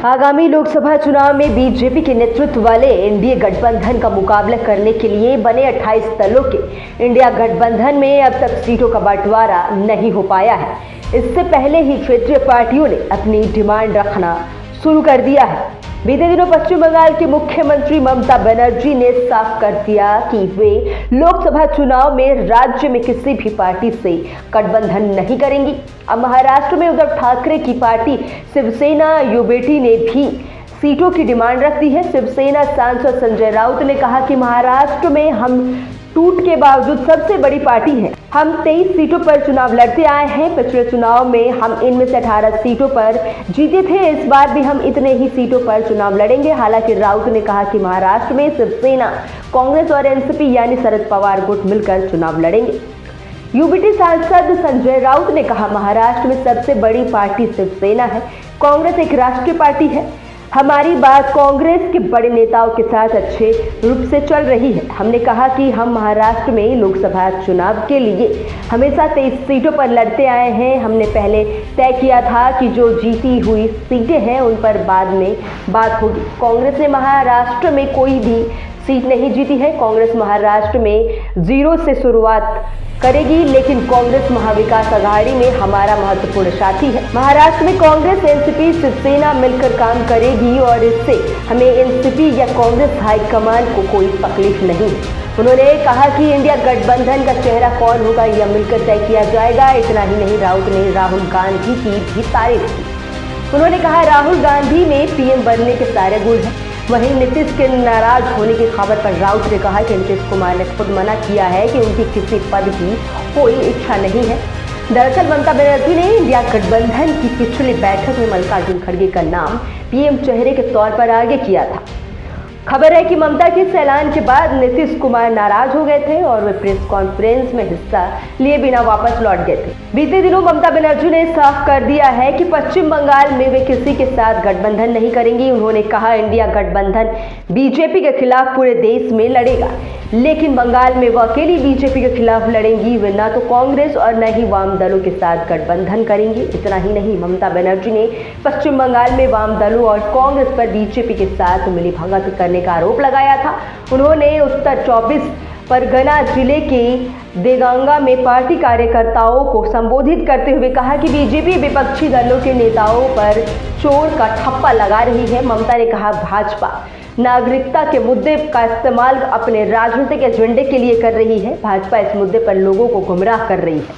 आगामी लोकसभा चुनाव में बीजेपी के नेतृत्व वाले एनडीए गठबंधन का मुकाबला करने के लिए बने 28 दलों के इंडिया गठबंधन में अब तक सीटों का बंटवारा नहीं हो पाया है। इससे पहले ही क्षेत्रीय पार्टियों ने अपनी डिमांड रखना शुरू कर दिया है। बीते दिनों पश्चिम बंगाल की मुख्यमंत्री ममता बनर्जी ने साफ कर दिया कि वे लोकसभा चुनाव में राज्य में किसी भी पार्टी से गठबंधन नहीं करेंगी। अब महाराष्ट्र में उद्धव ठाकरे की पार्टी शिवसेना युवेटी ने भी सीटों की डिमांड रख दी है। शिवसेना सांसद संजय राउत ने कहा कि महाराष्ट्र में हम टूट के बावजूद सबसे बड़ी पार्टी है। हम 23 सीटों पर चुनाव लड़ते आए हैं। पिछले चुनाव में हम इनमें से 18 सीटों पर जीते थे। इस बार भी हम इतने ही सीटों पर चुनाव लड़ेंगे। हालांकि राउत ने कहा कि महाराष्ट्र में शिवसेना, कांग्रेस और एनसीपी यानी शरद पवार गुट मिलकर चुनाव लड़ेंगे। यूबीटी सांसद संजय राउत ने कहा, महाराष्ट्र में सबसे बड़ी पार्टी शिवसेना है। कांग्रेस एक राष्ट्रीय पार्टी है। हमारी बात कांग्रेस के बड़े नेताओं के साथ अच्छे रूप से चल रही है। हमने कहा कि हम महाराष्ट्र में लोकसभा चुनाव के लिए हमेशा 23 सीटों पर लड़ते आए हैं। हमने पहले तय किया था कि जो जीती हुई सीटें हैं उन पर बाद में बात होगी। कांग्रेस ने महाराष्ट्र में कोई भी सीट नहीं जीती है। कांग्रेस महाराष्ट्र में 0 से शुरुआत करेगी, लेकिन कांग्रेस महाविकास आघाड़ी में हमारा महत्वपूर्ण साथी है। महाराष्ट्र में कांग्रेस, एनसीपी, शिवसेना मिलकर काम करेगी और इससे हमें एनसीपी या कांग्रेस हाईकमान को कोई तकलीफ नहीं है। उन्होंने कहा कि इंडिया गठबंधन का चेहरा कौन होगा यह मिलकर तय किया जाएगा। इतना ही नहीं, राउत ने राहुल गांधी की भी तारीफ की। उन्होंने कहा, राहुल गांधी में पीएम बनने के सारे गुण हैं। वहीं नीतीश के नाराज होने की खबर पर राउत ने कहा कि नीतीश कुमार ने खुद मना किया है कि उनकी किसी पद की कोई इच्छा नहीं है। दरअसल ममता बनर्जी ने इंडिया गठबंधन की पिछली बैठक में मल्लिकार्जुन खड़गे का नाम पीएम चेहरे के तौर पर आगे किया था। खबर है कि ममता के इस ऐलान के बाद नीतीश कुमार नाराज हो गए थे और वे प्रेस कॉन्फ्रेंस में हिस्सा लिए बिना वापस लौट गए थे। बीते दिनों ममता बनर्जी ने साफ कर दिया है कि पश्चिम बंगाल में वे किसी के साथ गठबंधन नहीं करेंगी। उन्होंने कहा, इंडिया गठबंधन बीजेपी के खिलाफ पूरे देश में लड़ेगा, लेकिन बंगाल में वो अकेली बीजेपी के खिलाफ लड़ेंगी। वे न तो कांग्रेस और न ही वाम दलों के साथ गठबंधन करेंगी। इतना ही नहीं, ममता बनर्जी ने पश्चिम बंगाल में वाम दलों और कांग्रेस पर बीजेपी के साथ मिलीभगत करने का आरोप लगाया था। उन्होंने उत्तर 24 परगना जिले के देगंगा में पार्टी कार्यकर्ताओं को संबोधित करते हुए कहा कि बीजेपी विपक्षी दलों के नेताओं पर चोर का ठप्पा लगा रही है। ममता ने कहा, भाजपा नागरिकता के मुद्दे का इस्तेमाल अपने राजनीतिक एजेंडे के लिए कर रही है। भाजपा इस मुद्दे पर लोगों को गुमराह कर रही है।